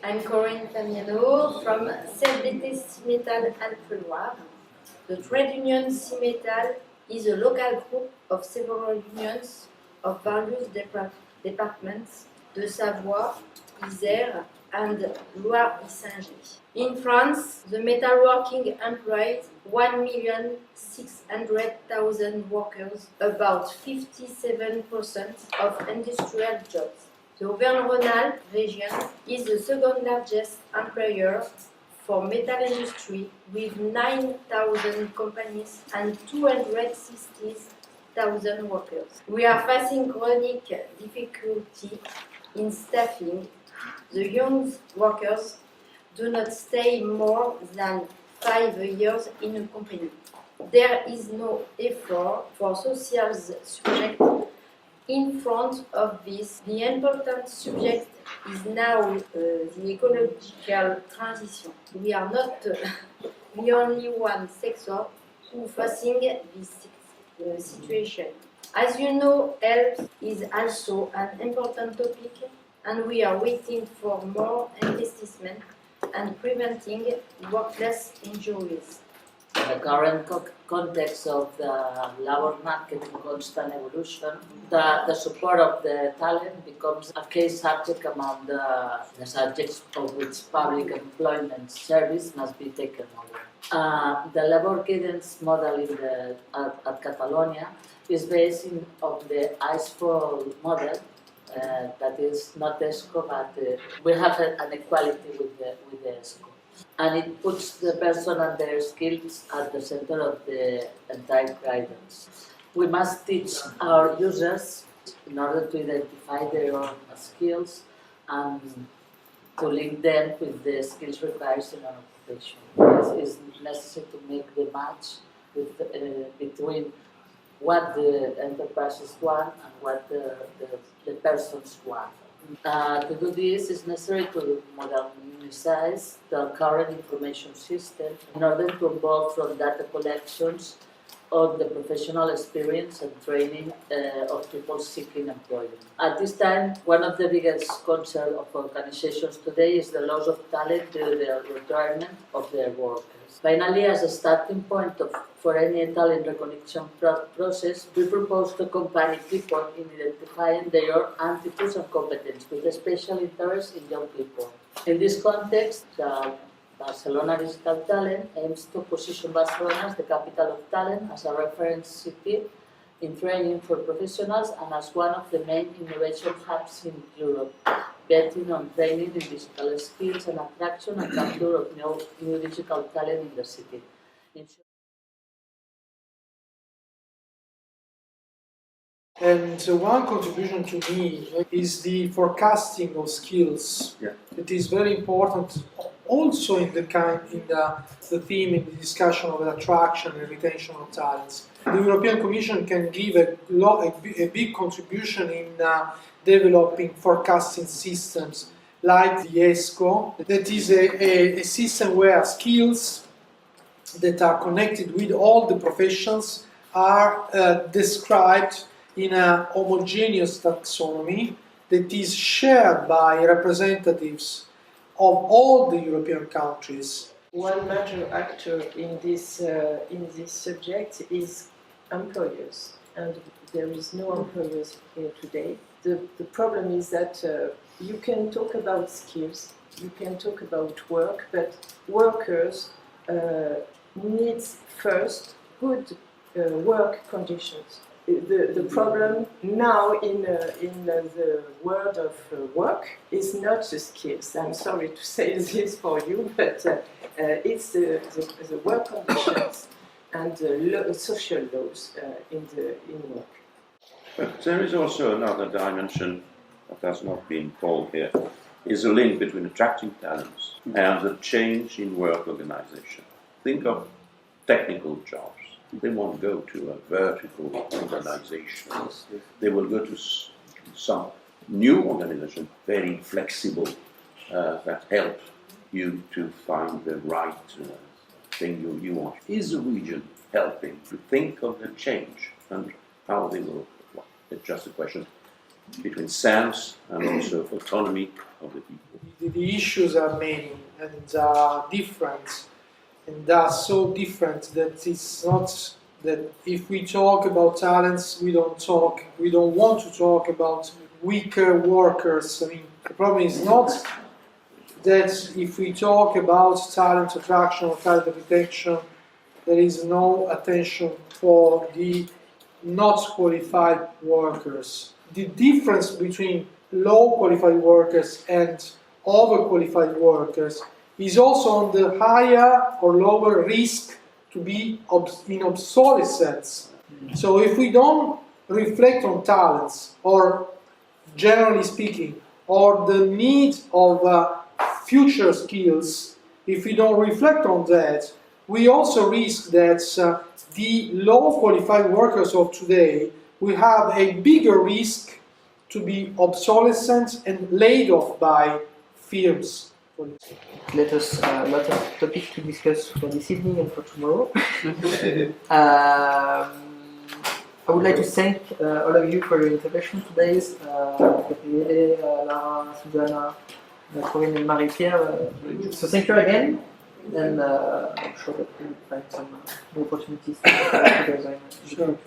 I'm Corinne Famiano from CFDT Cimetal and FREREF. The trade union Cimetal is a local group of several unions of various departments de Savoie, Isère, and Loire-Isère. In France, the metalworking employs 1,600,000 workers, about 57% of industrial jobs. The Auvergne-Rhône-Alpes region is the second largest employer for metal industry with 9,000 companies and 260,000 workers. We are facing chronic difficulty in staffing. The young workers do not stay more than 5 years in a company. There is no effort for social subject. In front of this, the important subject is now the ecological transition. We are not the only one sector who facing this situation. As you know, health is also an important topic, and we are waiting for more investment and preventing workplace injuries. In the current context of the labor market in constant evolution, the support of the talent becomes a key subject among the subjects of which public employment service must be taken over. The labor guidance model at Catalonia is based on the ISFO model, that is not ESCO, but we have an equality with the ESCO. And it puts the person and their skills at the center of the entire guidance. We must teach our users in order to identify their own skills and to link them with the skills required in an occupation. It's necessary to make the match with, between what the enterprises want and what the persons want. To do this, it's necessary to modernize the current information system in order to evolve from data collections of the professional experience and training of people seeking employment. At this time, one of the biggest concerns of organizations today is the loss of talent due to the retirement of their workers. Finally, as a starting point for any talent recognition process, we propose to accompany people in identifying their aptitudes and competence with a special interest in young people. In this context, the Barcelona Digital Talent aims to position Barcelona as the capital of talent, as a reference city in training for professionals, and as one of the main innovation hubs in Europe, betting on training in digital skills and attraction and capture of new digital talent in the city. And one contribution to me is the forecasting of skills. Yeah. It is very important also in the theme in the discussion of attraction and retention of talents. The European Commission can give a big contribution in developing forecasting systems like the ESCO. That is a system where skills that are connected with all the professions are described in a homogeneous taxonomy that is shared by representatives of all the European countries. One major actor in this subject is employers, and there is no employers here today. The problem is that you can talk about skills, you can talk about work, but workers need first good work conditions. The problem now in the world of work is not the skills. I'm sorry to say this for you, but it's the work conditions and the social laws in work. But there is also another dimension that has not been called here, is a link between attracting talents and the change in work organization. Think of technical jobs. They won't go to a vertical organization. They will go to some new organization, very flexible, that help you to find the right thing you want. Is the region helping to think of the change and how they will? Well, it's just a question. between science and also autonomy of the people. The issues are many and are different, and are so different that it's not that if we talk about talents, we don't want to talk about weaker workers. I mean, the problem is not that if we talk about talent attraction or talent retention, there is no attention for the not qualified workers. The difference between low qualified workers and overqualified workers is also on the higher or lower risk to be in obsolescence. So if we don't reflect on talents, or generally speaking, or the need of future skills, if we don't reflect on that, we also risk that the low qualified workers of today will have a bigger risk to be obsolescent and laid off by firms. Let us lot of topics to discuss for this evening and for tomorrow. I would like to thank all of you for your intervention today. Gabriele, Lara, Susanna, Corinne and Marie-Pierre. So thank you again, and I'm sure that we will find some new opportunities together. Sure.